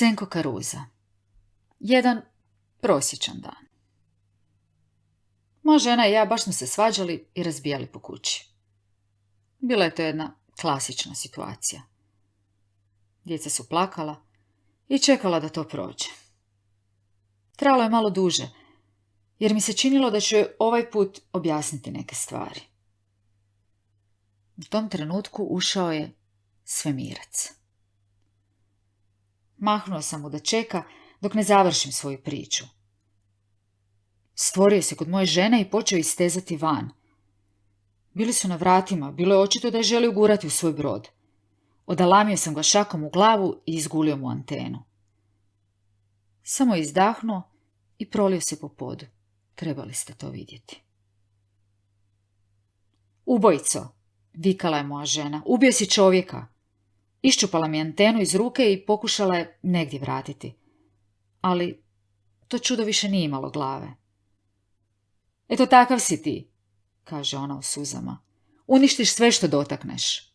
Senko Karuza. Jedan prosječan dan. Moja žena i ja baš smo se svađali i razbijali po kući. Bila je to jedna klasična situacija. Djeca su plakala i čekala da to prođe. Trajalo je malo duže, jer mi se činilo da ću joj ovaj put objasniti neke stvari. U tom trenutku ušao je svemirac. Mahnuo sam mu da čeka dok ne završim svoju priču. Stvorio se kod moje žene i počeo istezati van. Bili su na vratima, bilo je očito da je želio gurati u svoj brod. Odalamio sam ga šakom u glavu i izgulio mu antenu. Samo je izdahnuo i prolio se po podu. Trebali ste to vidjeti. Ubojico, vikala je moja žena, ubio si čovjeka. Iščupala mi antenu iz ruke i pokušala je negdje vratiti. Ali to čudo više nije imalo glave. Eto takav si ti, kaže ona u suzama. Uništiš sve što dotakneš.